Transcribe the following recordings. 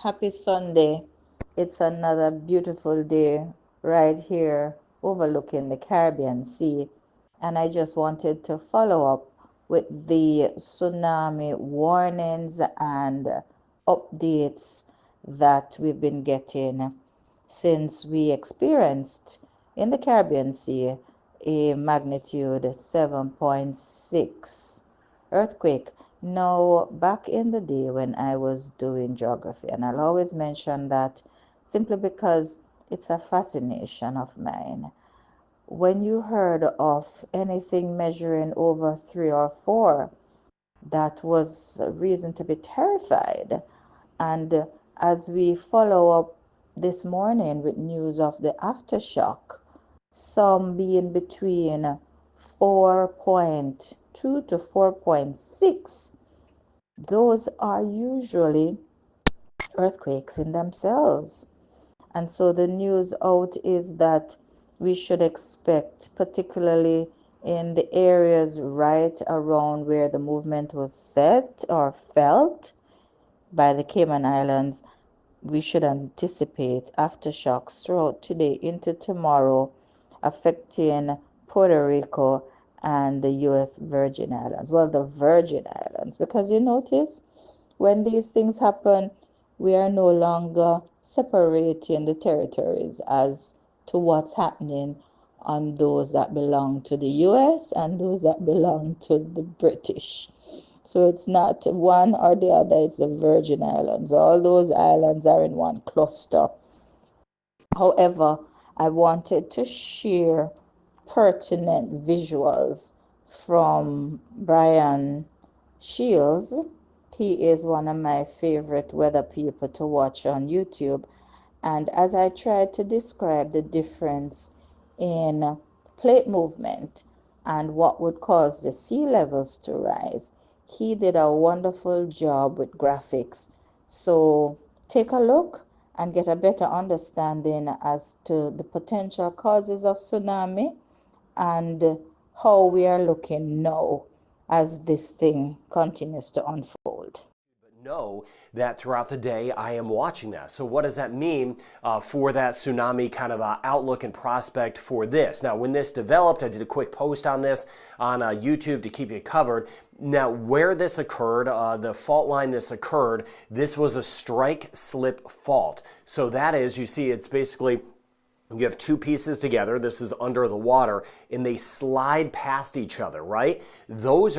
Happy Sunday. It's another beautiful day right here overlooking the Caribbean Sea. And I just wanted to follow up with the tsunami warnings and updates that we've been getting since we experienced in the Caribbean Sea a magnitude 7.6 earthquake. Now, back in the day when I was doing geography, and I'll always mention that simply because it's a fascination of mine. When you heard of anything measuring over 3 or 4, that was a reason to be terrified. And as we follow up this morning with news of the aftershock, some being between 4.2 to 4.6, those are usually earthquakes in themselves. And so the news out is that we should expect, particularly in the areas right around where the movement was set or felt by the Cayman Islands, we should anticipate aftershocks throughout today into tomorrow, affecting Puerto Rico and the U.S. Virgin Islands. Well, the Virgin Islands, because you notice when these things happen, we are no longer separating the territories as to what's happening on those that belong to the U.S. and those that belong to the British. So it's not one or the other, it's the Virgin Islands. All those islands are in one cluster. However, I wanted to share pertinent visuals from Brian Shields. He is one of my favorite weather people to watch on YouTube. And as I tried to describe the difference in plate movement and what would cause the sea levels to rise, he did a wonderful job with graphics. So take a look and get a better understanding as to the potential causes of tsunami and how we are looking now as this thing continues to unfold. Know that throughout the day I am watching that. So what does that mean for that tsunami kind of outlook and prospect for this? Now, when this developed, I did a quick post on this on YouTube to keep you covered. Now, where this occurred, the fault line this occurred, this was a strike slip fault. So that is, you see, it's basically you have two pieces together. This is under the water, and they slide past each other, right? Those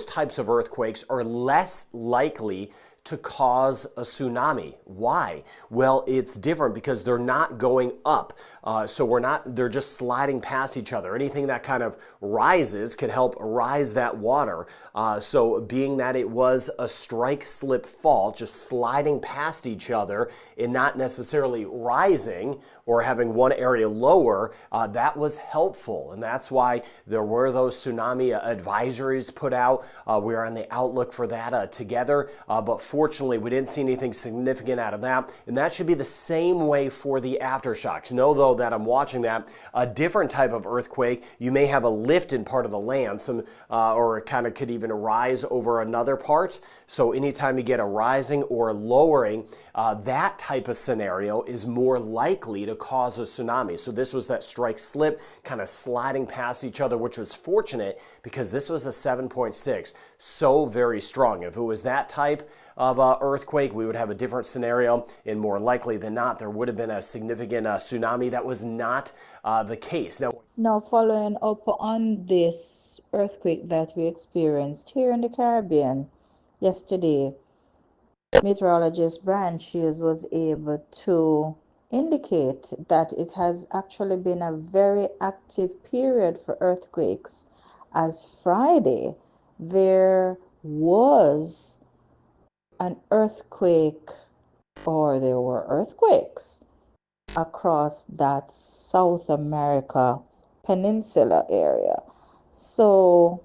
types of earthquakes are less likely to cause a tsunami. Why? Well, it's different because they're not going up. They're just sliding past each other. Anything that kind of rises could help rise that water. So being that it was a strike slip fault, just sliding past each other and not necessarily rising or having one area lower, that was helpful. And that's why there were those tsunami advisories put out. We are on the outlook for that together. But fortunately, we didn't see anything significant out of that. And that should be the same way for the aftershocks. Know, though, that I'm watching that. A different type of earthquake, you may have a lift in part of the land, or it kind of could even rise over another part. So anytime you get a rising or a lowering, that type of scenario is more likely to cause a tsunami. So this was that strike slip, kind of sliding past each other, which was fortunate because this was a 7.6. So very strong. If it was that type of earthquake, we would have a different scenario, and more likely than not, there would have been a significant tsunami. That was not the case. Now, following up on this earthquake that we experienced here in the Caribbean yesterday, Meteorologist Brian Shield was able to indicate that it has actually been a very active period for earthquakes, as Friday there was an earthquake, or there were earthquakes across that South America peninsula area. So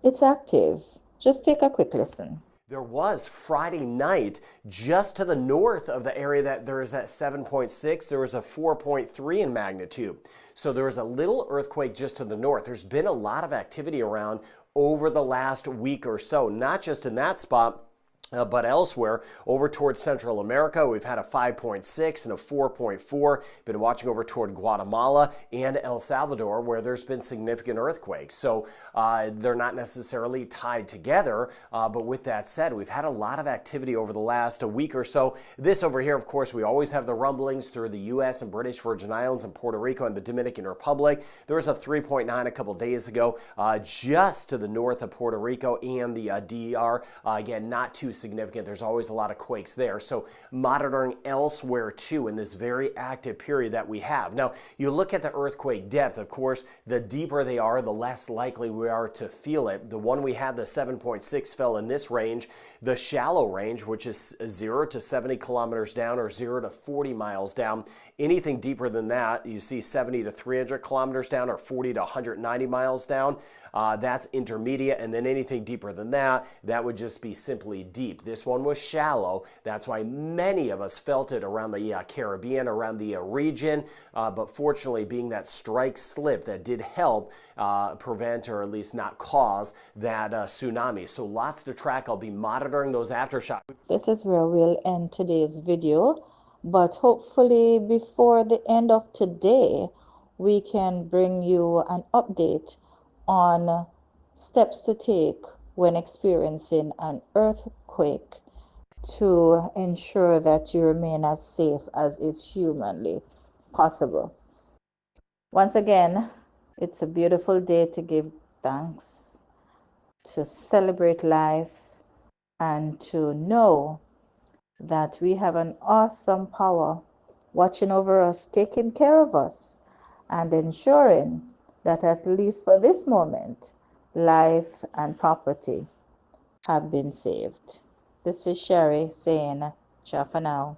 it's active. Just take a quick listen. There was Friday night just to the north of the area that there is that 7.6. There was a 4.3 in magnitude. So there was a little earthquake just to the north. There's been a lot of activity around over the last week or so, not just in that spot, But elsewhere, over towards Central America, we've had a 5.6 and a 4.4. Been watching over toward Guatemala and El Salvador, where there's been significant earthquakes. So they're not necessarily tied together. But with that said, we've had a lot of activity over the last week or so. This over here, of course, we always have the rumblings through the U.S. and British Virgin Islands and Puerto Rico and the Dominican Republic. There was a 3.9 a couple days ago, just to the north of Puerto Rico and the DER. Again, not too significant. There's always a lot of quakes there. So monitoring elsewhere too in this very active period that we have. Now, you look at the earthquake depth, of course, the deeper they are, the less likely we are to feel it. The one we had, the 7.6, fell in this range. The shallow range, which is 0 to 70 kilometers down or 0 to 40 miles down. Anything deeper than that, you see 70 to 300 kilometers down or 40 to 190 miles down. That's intermediate, and then anything deeper than that, that would just be simply deep. This one was shallow. That's why many of us felt it around the Caribbean, around the region, but fortunately, being that strike slip, that did help prevent or at least not cause that tsunami. So lots to track. I'll be monitoring those aftershocks. This is where we'll end today's video, but hopefully before the end of today, we can bring you an update on steps to take when experiencing an earthquake to ensure that you remain as safe as is humanly possible. Once again, it's a beautiful day to give thanks, to celebrate life, and to know that we have an awesome power watching over us, taking care of us, and ensuring that at least for this moment, life and property have been saved. This is Sheri saying, ciao for now.